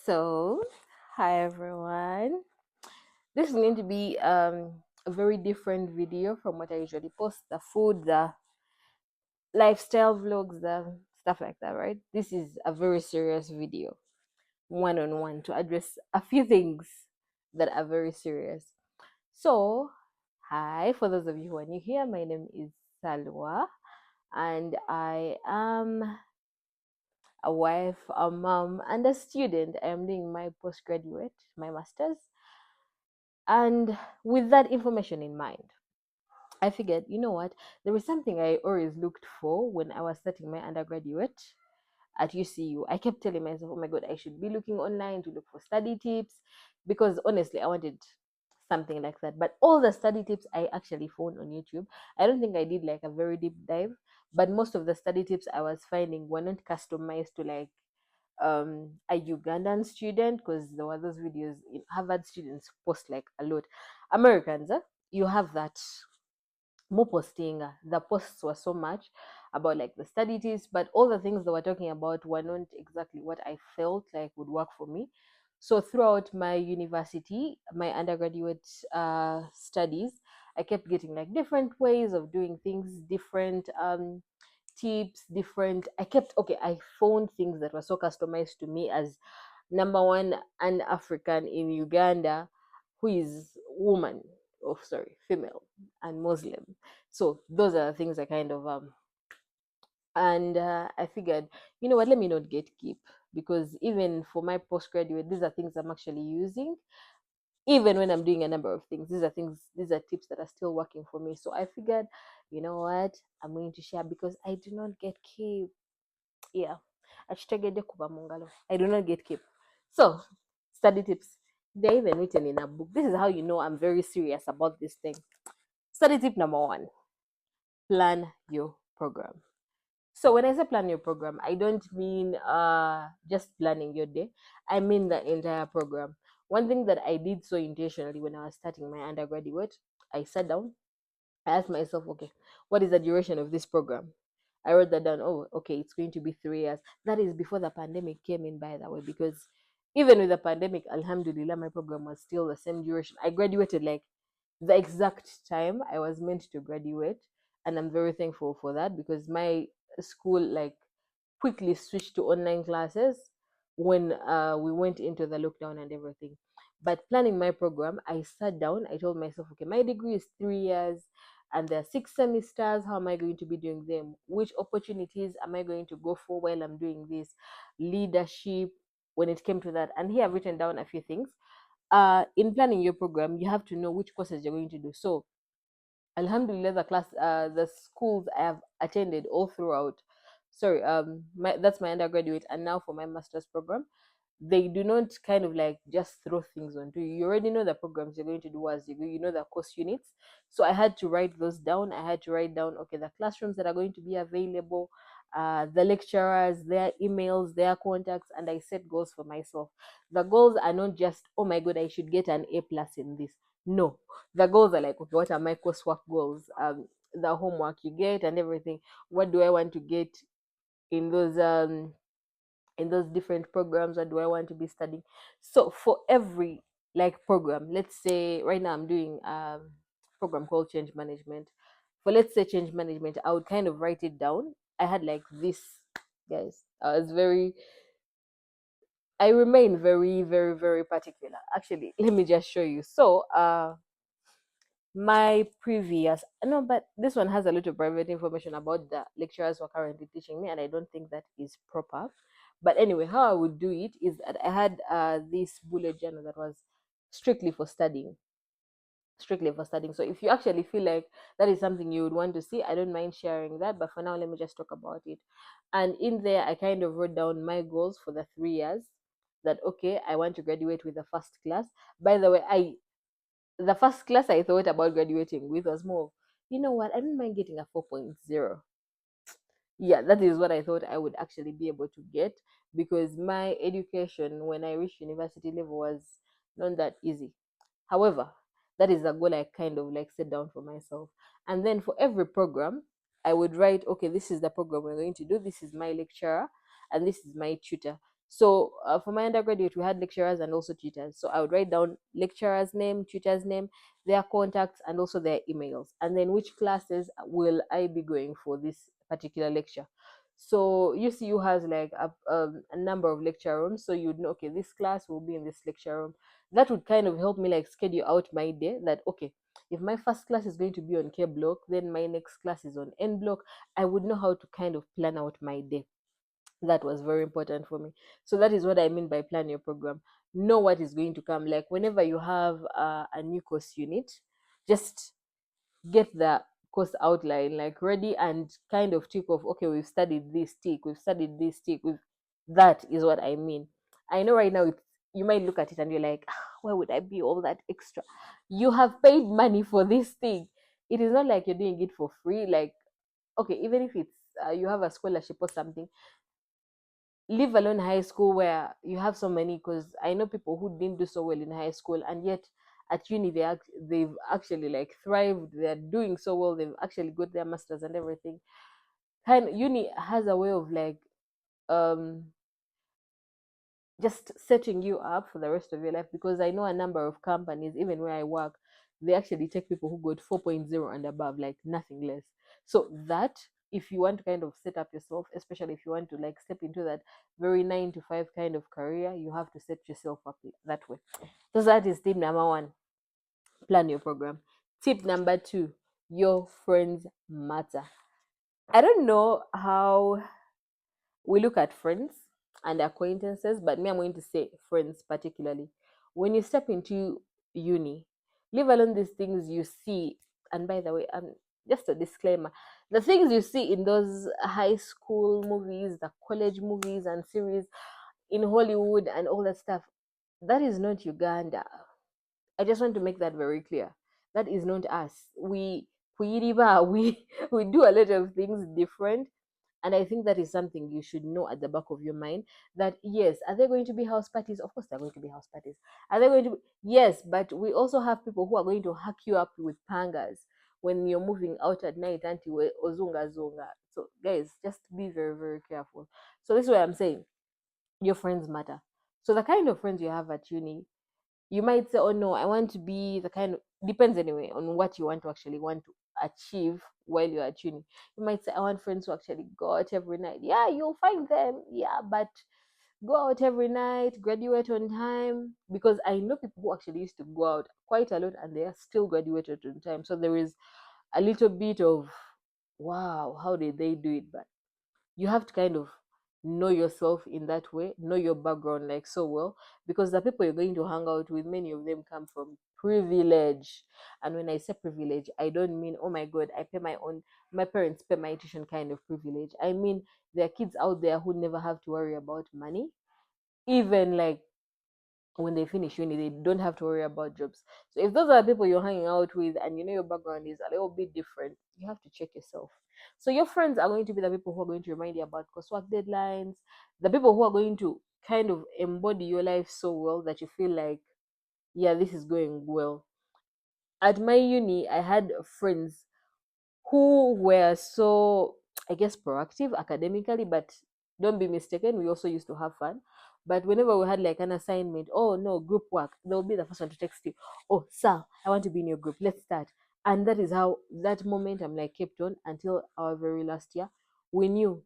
So, hi everyone. This is going to be a very different video from what I usually post, the food, the lifestyle vlogs, the stuff like that, right? This is a very serious video, one on one, to address a few things that are very serious. So, hi, for those of you who are new here, my name is Salwa, and I am a wife, a mom, and a student. I am doing my postgraduate, my master's. And with that information in mind, I figured, you know what, there was something I always looked for when I was starting my undergraduate at UCU. I kept telling myself, oh my God, I should be looking online to look for study tips because honestly, I wanted something like that. But all the study tips I actually found on YouTube. I don't think I did like a very deep dive, but most of the study tips I was finding were not customized to like a Ugandan student, because there were those videos in Harvard students post like a lot. Americans, you have that more posting. The posts were so much about like the study tips, but all the things they were talking about were not exactly what I felt like would work for me. So throughout my university, my undergraduate studies, I kept getting like different ways of doing things, different tips, different. I kept okay. I found things that were so customized to me as number one, an African in Uganda who is woman, oh sorry, female and Muslim. So those are the things I kind of and I figured, you know what, let me not gatekeep, because even for my postgraduate, these are things I'm actually using. Even when I'm doing a number of things, these are tips that are still working for me. So I figured, you know what, I'm going to share because I do not gatekeep. Yeah, akitegedde kuba mu ngalo. I do not gatekeep. So, study tips. They're even written in a book. This is how you know I'm very serious about this thing. Study tip number one: plan your program. So when I say plan your program, I don't mean just planning your day. I mean the entire program. One thing that I did so intentionally when I was starting my undergraduate, I sat down, I asked myself, okay, what is the duration of this program? I wrote that down. Oh, okay, it's going to be 3 years. That is before the pandemic came in, by the way, because even with the pandemic, Alhamdulillah, my program was still the same duration. I graduated like the exact time I was meant to graduate, and I'm very thankful for that because my school like quickly switched to online classes when we went into the lockdown and everything. But planning my program, I sat down, I told myself, okay, my degree is 3 years and there are 6 semesters. How am I going to be doing them? Which opportunities am I going to go for while I'm doing this? Leadership, when it came to that. And here I've written down a few things. In planning your program, you have to know which courses you're going to do. So Alhamdulillah, the schools I have attended all throughout. Sorry, that's my undergraduate, and now for my master's program, they do not kind of like just throw things onto you. You already know the programs you're going to do as you go. You know the course units. So I had to write those down. I had to write down, okay, the classrooms that are going to be available, the lecturers, their emails, their contacts, and I set goals for myself. The goals are not just, oh my god, I should get an A+ in this. No, the goals are like, okay, what are my coursework goals? The homework you get and everything. What do I want to get in those different programs? What do I want to be studying? So for every like program, let's say right now I'm doing program called change management. For let's say change management, I would kind of write it down. I had like this, guys. I remain very, very, very particular. Actually, let me just show you. So my previous no, but this one has a lot of private information about the lecturers who are currently teaching me, and I don't think that is proper. But anyway, how I would do it is that I had this bullet journal that was strictly for studying, strictly for studying. So if you actually feel like that is something you would want to see, I don't mind sharing that, but for now let me just talk about it. And in there I kind of wrote down my goals for the 3 years. That okay, I want to graduate with the first class. By the way, I the first class I thought about graduating with was more of, you know what, I don't mind getting a 4.0. Yeah, that is what I thought I would actually be able to get, because my education when I reached university level was not that easy. However, that is a goal I kind of like set down for myself. And then for every program, I would write, okay, this is the program we're going to do, this is my lecturer, and this is my tutor. So for my undergraduate, we had lecturers and also tutors. So I would write down lecturer's name, tutor's name, their contacts, and also their emails. And then which classes will I be going for this particular lecture. So UCU has like a number of lecture rooms. So you'd know, okay, this class will be in this lecture room. That would kind of help me like schedule out my day, that, okay, if my first class is going to be on K block, then my next class is on N block. I would know how to kind of plan out my day. That was very important for me. So that is what I mean by plan your program. Know what is going to come. Like whenever you have a new course unit, just get the course outline like ready and kind of tick off, okay, we've studied this, tick, we've studied this, tick, we've that is what I mean. I know right now you might look at it and you're like, why would I be all that extra? You have paid money for this thing. It is not like you're doing it for free. Like, okay, even if it's you have a scholarship or something, leave alone high school where you have so many, because I know people who didn't do so well in high school and yet at uni they've actually like thrived, they're doing so well, they've actually got their masters and everything. Kind uni has a way of like um just setting you up for the rest of your life, because I know a number of companies, even where I work, they actually take people who got 4.0 and above, like nothing less. So that, if you want to kind of set up yourself, especially if you want to like step into that very 9 to 5 kind of career, you have to set yourself up that way. So that is tip number one: plan your program. Tip number two: your friends matter. I don't know how we look at friends and acquaintances, but me, I'm going to say friends particularly. When you step into uni, leave alone these things you see. And by the way, just a disclaimer: the things you see in those high school movies, the college movies and series in Hollywood and all that stuff, that is not Uganda. I just want to make that very clear. That is not us. We do a lot of things different, and I think that is something you should know at the back of your mind. That yes, are there going to be house parties? Of course, there are going to be house parties. Are there going to be? Yes, but we also have people who are going to hack you up with pangas when you're moving out at night, anti ozunga zunga. So guys, just be very, very careful. So this is what I'm saying. Your friends matter. So the kind of friends you have at uni, you might say, oh no, I want to be the kind of, depends anyway on what you want to actually want to achieve while you're at uni. You might say, I want friends who actually go out every night. Yeah, you'll find them. Yeah, but go out every night, graduate on time. Because I know people who actually used to go out quite a lot and they are still graduated on time. So there is a little bit of, wow, how did they do it? But you have to kind of know yourself in that way, know your background like so well, because the people you're going to hang out with, many of them come from privilege. And when I say privilege, I don't mean, oh my god, I pay my own, my parents pay my tuition kind of privilege. I mean, there are kids out there who never have to worry about money. Even like when they finish uni, they don't have to worry about jobs. So if those are the people you're hanging out with and you know your background is a little bit different, you have to check yourself. So your friends are going to be the people who are going to remind you about coursework deadlines, the people who are going to kind of embody your life so well that you feel like, yeah, this is going well. At my uni, I had friends who were so, I guess, proactive academically, but don't be mistaken, we also used to have fun. But whenever we had like an assignment, oh no, group work, they'll be the first one to text you, oh, Sal, I want to be in your group, let's start. And that is how that momentum like kept on until our very last year. We knew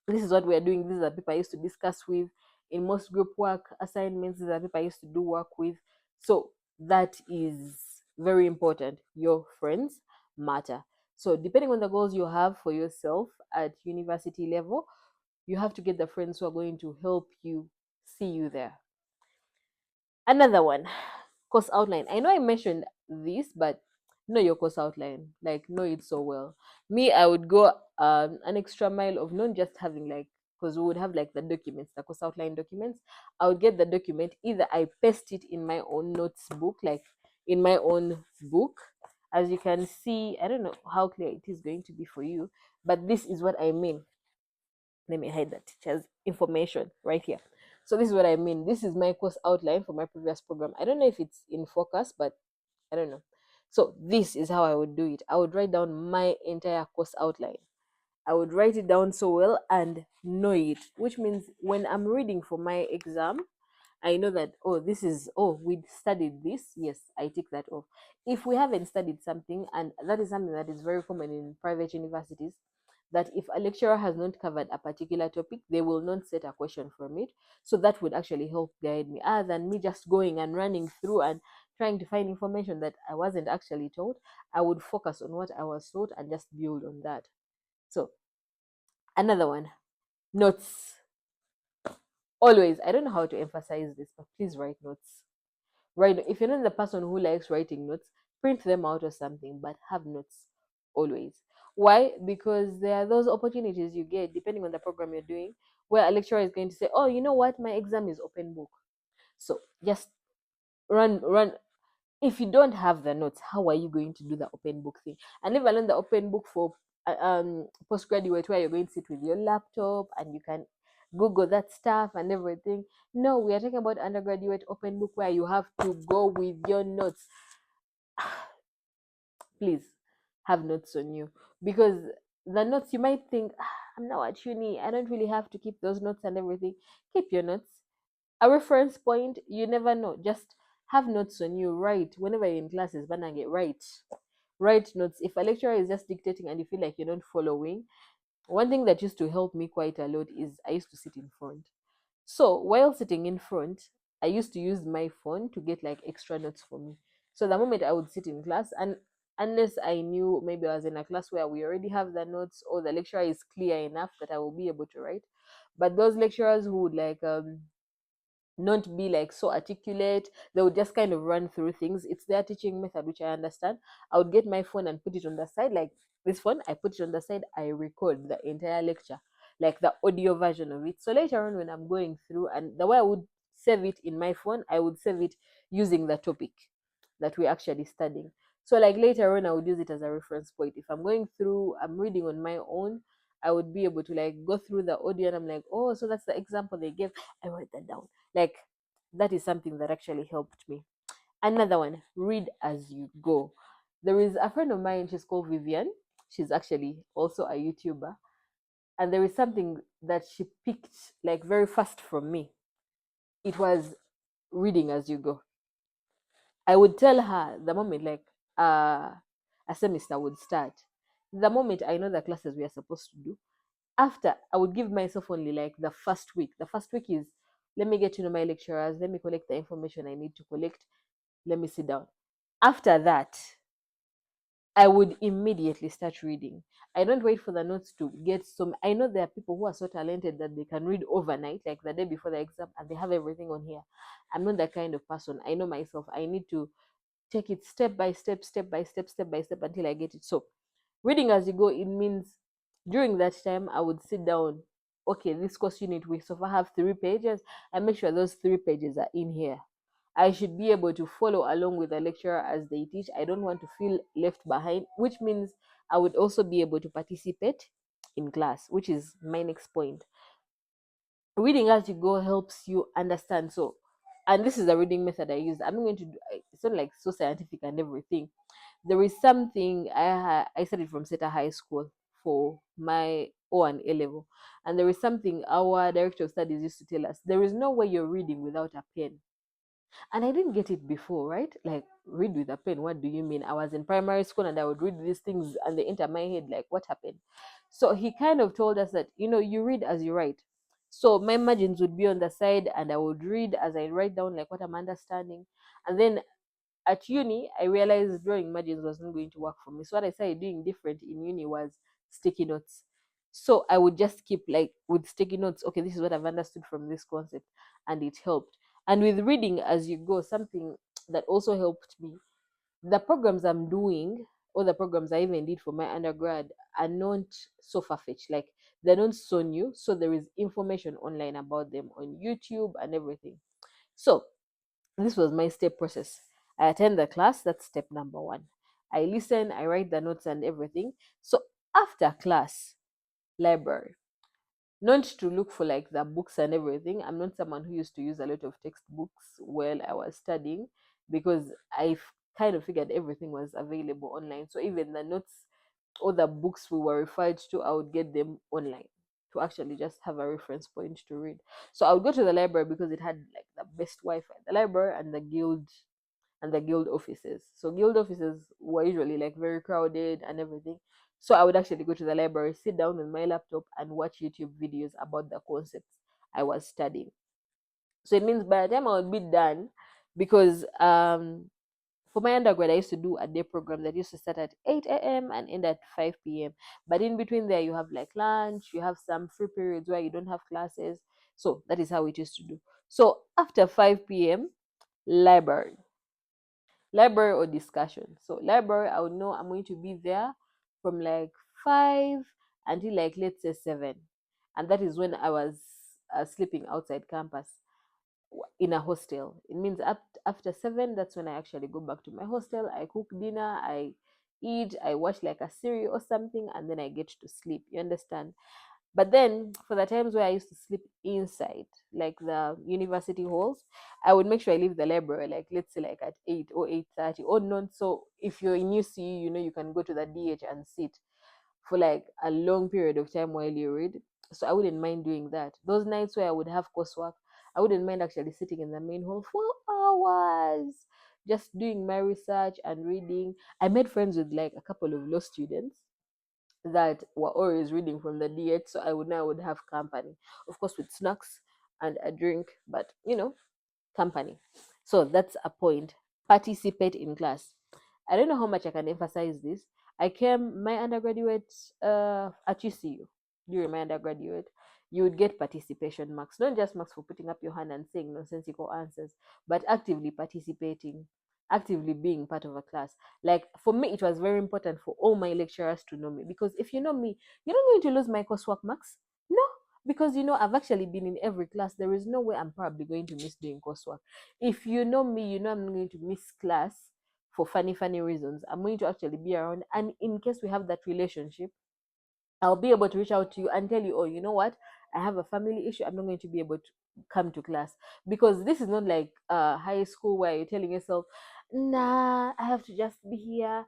this is what we are doing. These are the people I used to discuss with in most group work assignments. These are the people I used to do work with. So that is very important. Your friends matter. So depending on the goals you have for yourself at university level, you have to get the friends who are going to help you see you there. Another one, course outline. I know I mentioned this, but know your course outline. Like, know it so well. Me, I would go an extra mile of not just having like, because we would have like the documents, the course outline documents. I would get the document, either I paste it in my own notes book, like in my own book. As you can see, I don't know how clear it is going to be for you, but this is what I mean. Let me hide the teacher's information right here. So this is what I mean. This is my course outline for my previous program. I don't know if it's in focus, but I don't know. So this is how I would do it. I would write down my entire course outline. I would write it down so well and know it, which means when I'm reading for my exam, I know that, oh, this is, oh, we studied this. Yes, I take that off. If we haven't studied something, and that is something that is very common in private universities, that if a lecturer has not covered a particular topic, they will not set a question from it. So that would actually help guide me, other than me just going and running through and trying to find information that I wasn't actually taught. I would focus on what I was taught and just build on that. So, another one, notes. Always, I don't know how to emphasize this, but please write notes. Right, if you're not the person who likes writing notes, print them out or something, but have notes always. Why? Because there are those opportunities you get depending on the program you're doing, where a lecturer is going to say, oh, you know what, my exam is open book, so just run. If you don't have the notes, how are you going to do the open book thing? And never learn the open book for postgraduate, where you're going to sit with your laptop and you can Google that stuff and everything. No, we are talking about undergraduate open book, where you have to go with your notes. Please have notes on you, because the notes, you might think, I'm now at uni, I don't really have to keep those notes and everything. Keep your notes. A reference point, you never know. Just have notes on you. Write whenever you're in classes, banage, write notes. If a lecturer is just dictating and you feel like you're not following, one thing that used to help me quite a lot is I used to sit in front. So while sitting in front, I used to use my phone to get like extra notes for me. So the moment I would sit in class, and unless I knew maybe I was in a class where we already have the notes, or the lecturer is clear enough that I will be able to write. But those lecturers who would like not be like so articulate, they would just kind of run through things. It's their teaching method, which I understand. I would get my phone and put it on the side, like this phone, I put it on the side, I record the entire lecture, like the audio version of it. So later on, when I'm going through, and the way I would save it in my phone, I would save it using the topic that we're actually studying. So like later on, I would use it as a reference point. If I'm going through, I'm reading on my own, I would be able to like go through the audio and I'm like, oh, so that's the example they gave. I write that down. Like, that is something that actually helped me. Another one, read as you go. There is a friend of mine, she's called Vivian. She's actually also a YouTuber. And there is something that she picked like very fast from me. It was reading as you go. I would tell her the moment like a semester would start, the moment I know the classes we are supposed to do, after, I would give myself only like the first week. The first week is, let me get to know my lecturers, let me collect the information I need to collect, let me sit down. After that, I would immediately start reading. I don't wait for the notes to get some. I know there are people who are so talented that they can read overnight, like the day before the exam, and they have everything on here. I'm not that kind of person. I know myself. I need to take it step by step, step by step until I get it. So reading as you go, it means during that time I would sit down. Okay, this course unit, we so far have 3 pages. I make sure those 3 pages are in here. I should be able to follow along with the lecturer as they teach. I don't want to feel left behind, which means I would also be able to participate in class, which is my next point. Reading as you go helps you understand. So, and this is a reading method I use. I'm not going to do, it's not like so scientific and everything. There is something I studied from Seta High School for my O and A level, and there is something our director of studies used to tell us: there is no way you're reading without a pen. And I didn't get it before, right? Like, read with a pen, what do you mean? I was in primary school and I would read these things and they enter my head, like, what happened? So he kind of told us that, you read as you write. So my margins would be on the side and I would read as I write down, like, what I'm understanding. And then at uni, I realized drawing margins was not going to work for me. So what I started doing different in uni was sticky notes. So I would just keep like with sticky notes, okay, this is what I've understood from this concept, and it helped. And with reading as you go, something that also helped me, the programs I'm doing, or the programs I even did for my undergrad, are not so far-fetched. Like, they're not so new. So there is information online about them on YouTube and everything. So this was my step process. I attend the class, that's step number one. I listen, I write the notes and everything. So after class, library. Not to look for like the books and everything. I'm not someone who used to use a lot of textbooks while I was studying, because I kind of figured everything was available online. So even the notes, all the books we were referred to, I would get them online to actually just have a reference point to read. So I would go to the library because it had like the best Wi-Fi, the library and the guild offices. So guild offices were usually like very crowded and everything. So I would actually go to the library, sit down on my laptop and watch YouTube videos about the concepts I was studying. So it means by the time I would be done, because for my undergrad, I used to do a day program that used to start at 8 a.m. and end at 5 p.m. But in between there, you have like lunch, you have some free periods where you don't have classes. So that is how it used to do. So after 5 p.m., library, library or discussion. So library, I would know I'm going to be there from like 5 until like let's say 7. And that is when I was sleeping outside campus in a hostel. It means after 7, that's when I actually go back to my hostel. I cook dinner, I eat, I watch like a series or something, and then I get to sleep. You understand? But then for the times where I used to sleep inside, like the university halls, I would make sure I leave the library, like let's say like at 8 or 8:30 or not. So if you're in UCU, you know you can go to the DH and sit for like a long period of time while you read. So I wouldn't mind doing that. Those nights where I would have coursework, I wouldn't mind actually sitting in the main hall for hours, just doing my research and reading. I made friends with like a couple of law students that were always reading from the DH, so I would have company, of course, with snacks and a drink, but company. So that's a point. Participate in class. I don't know how much I can emphasize this. I came my undergraduate at UCU during my undergraduate. You would get participation marks, not just marks for putting up your hand and saying nonsensical answers, but actively participating, actively being part of a class. Like for me, it was very important for all my lecturers to know me, because if you know me, you're not going to lose my coursework marks. No, because I've actually been in every class. There is no way I'm probably going to miss doing coursework. If you know me, you know I'm not going to miss class for funny reasons. I'm going to actually be around, and in case we have that relationship, I'll be able to reach out to you and tell you, oh, you know what, I have a family issue, I'm not going to be able to come to class. Because this is not like high school where you're telling yourself, nah, I have to just be here,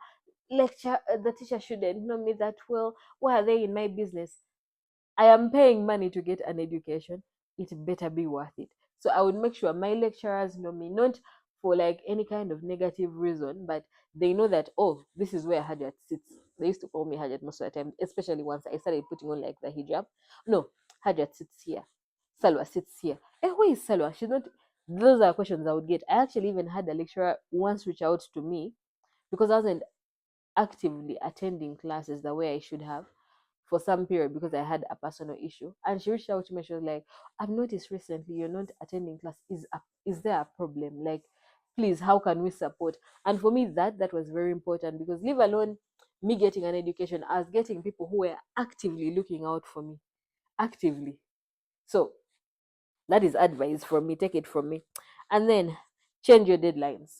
lecture, the teacher shouldn't know me that well, why are they in my business? I am paying money to get an education. It better be worth it. So I would make sure my lecturers know me, not for like any kind of negative reason, but they know that, oh, this is where Hajat sits. They used to call me Hajat most of the time, especially once I started putting on like the hijab. No, Hajat sits here. Salwa sits here. Where is Salwa? She's not. Those are questions I would get. I actually even had a lecturer once reach out to me because I wasn't actively attending classes the way I should have for some period because I had a personal issue. And she reached out to me. She was like, "I've noticed recently you're not attending class. Is there a problem? Like, please, how can we support?" And for me, that was very important because leave alone me getting an education, I was getting people who were actively looking out for me, actively. So that is advice from me. Take it from me. And then change your deadlines.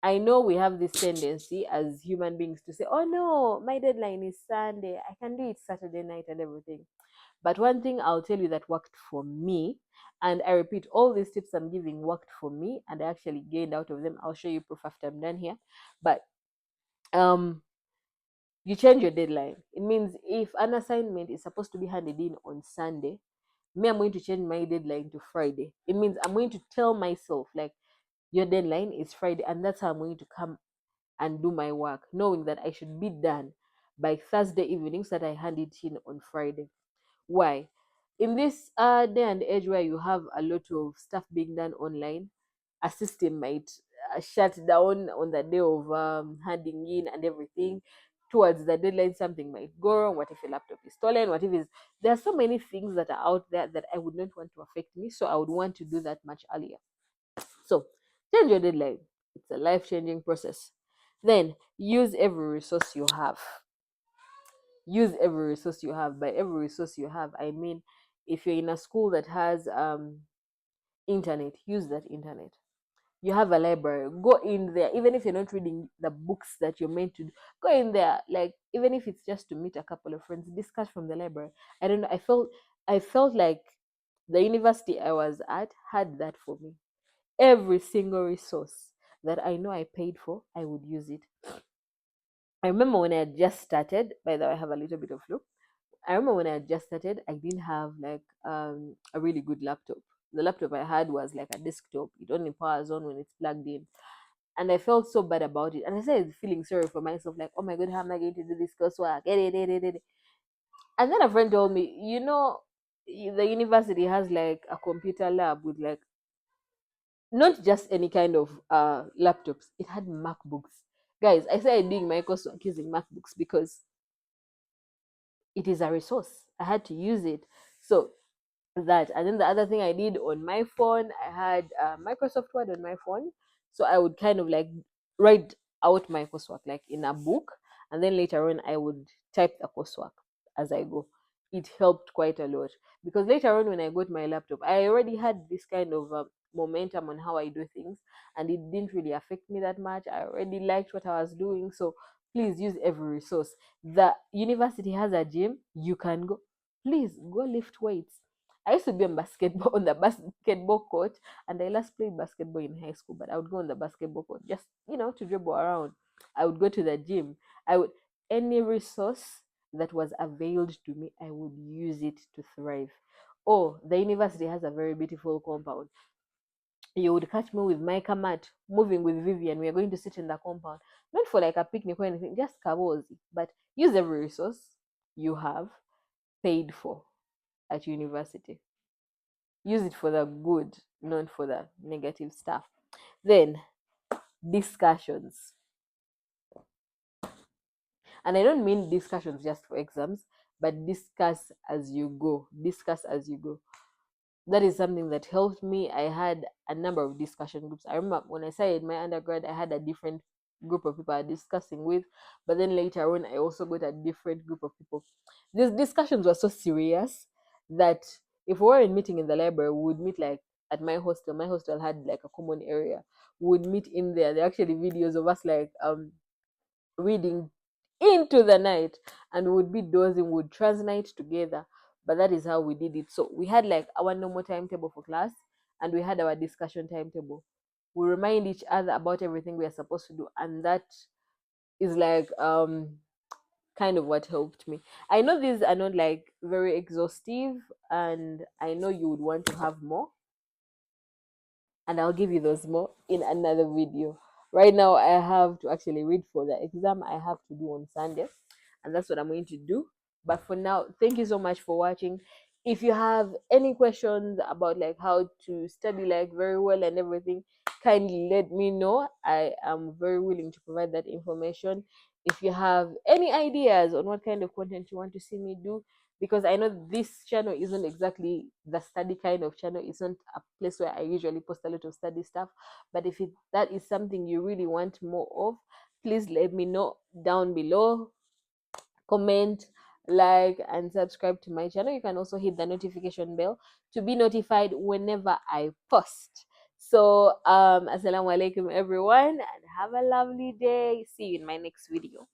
I know we have this tendency as human beings to say, oh no, my deadline is Sunday. I can do it Saturday night and everything. But one thing I'll tell you that worked for me, and I repeat, all these tips I'm giving worked for me, and I actually gained out of them. I'll show you proof after I'm done here. But um, you change your deadline. It means if an assignment is supposed to be handed in on Sunday, me, I'm going to change my deadline to Friday. It means I'm going to tell myself, like, your deadline is Friday, and that's how I'm going to come and do my work, knowing that I should be done by Thursday evening so that I hand it in on Friday. Why? In this day and age where you have a lot of stuff being done online, a system might shut down on the day of handing in and everything. Towards the deadline, something might go wrong. What if your laptop is stolen? What if there are so many things that are out there that I would not want to affect me, so I would want to do that much earlier. So change your deadline. It's a life-changing process. Then use every resource you have. Use every resource you have. By every resource you have, I mean if you're in a school that has internet, use that internet. You have a library, go in there. Even if you're not reading the books that you're meant to do, go in there. Like even if it's just to meet a couple of friends, discuss from the library. I don't know. I felt like the university I was at had that for me. Every single resource that I know I paid for, I would use it. I remember when I had just started, by the way, I have a little bit of flu. I remember when I had just started, I didn't have like a really good laptop. The laptop I had was like a desktop. It only powers on when it's plugged in. And I felt so bad about it. And I started feeling sorry for myself, like, oh my god, how am I going to do this coursework? And then a friend told me, the university has like a computer lab with like not just any kind of laptops. It had MacBooks. Guys, I started doing my coursework using MacBooks because it is a resource. I had to use it. So that, and then the other thing I did on my phone, I had Microsoft Word on my phone, so I would kind of like write out my coursework like in a book, and then later on I would type the coursework as I go. It helped quite a lot because later on when I got my laptop, I already had this kind of momentum on how I do things, and it didn't really affect me that much. I already liked what I was doing. So please use every resource. The university has a gym, you can go. Please go lift weights. I used to be on the basketball court, and I last played basketball in high school. But I would go on the basketball court just to dribble around. I would go to the gym. I would Any resource that was availed to me, I would use it to thrive. Oh, the university has a very beautiful compound. You would catch me with Micah mat, moving with Vivian. We are going to sit in the compound, not for like a picnic or anything, just kabozi. But use every resource you have paid for at university. Use it for the good, not for the negative stuff. Then discussions. And I don't mean discussions just for exams, but discuss as you go. Discuss as you go. That is something that helped me. I had a number of discussion groups. I remember when I started my undergrad, I had a different group of people I was discussing with, but then later on, I also got a different group of people. These discussions were so serious that if we weren't meeting in the library, we would meet like at my hostel. My hostel had like a common area. We would meet in there. There are actually videos of us like reading into the night, and we would be dozing, we would transnight together. But that is how we did it. So we had like our normal timetable for class, and we had our discussion timetable. We remind each other about everything we are supposed to do, and that is like kind of what helped me. I know these are not like very exhaustive, and I know you would want to have more, and I'll give you those more in another video. Right now, I have to actually read for the exam I have to do on Sunday, and that's what I'm going to do. But for now, thank you so much for watching. If you have any questions about like how to study like very well and everything, kindly let me know. I am very willing to provide that information. If you have any ideas on what kind of content you want to see me do, because I know this channel isn't exactly the study kind of channel. It's not a place where I usually post a lot of study stuff. But if that is something you really want more of, please let me know down below. Comment, like, and subscribe to my channel. You can also hit the notification bell to be notified whenever I post. So, assalamu alaikum everyone, and have a lovely day. See you in my next video.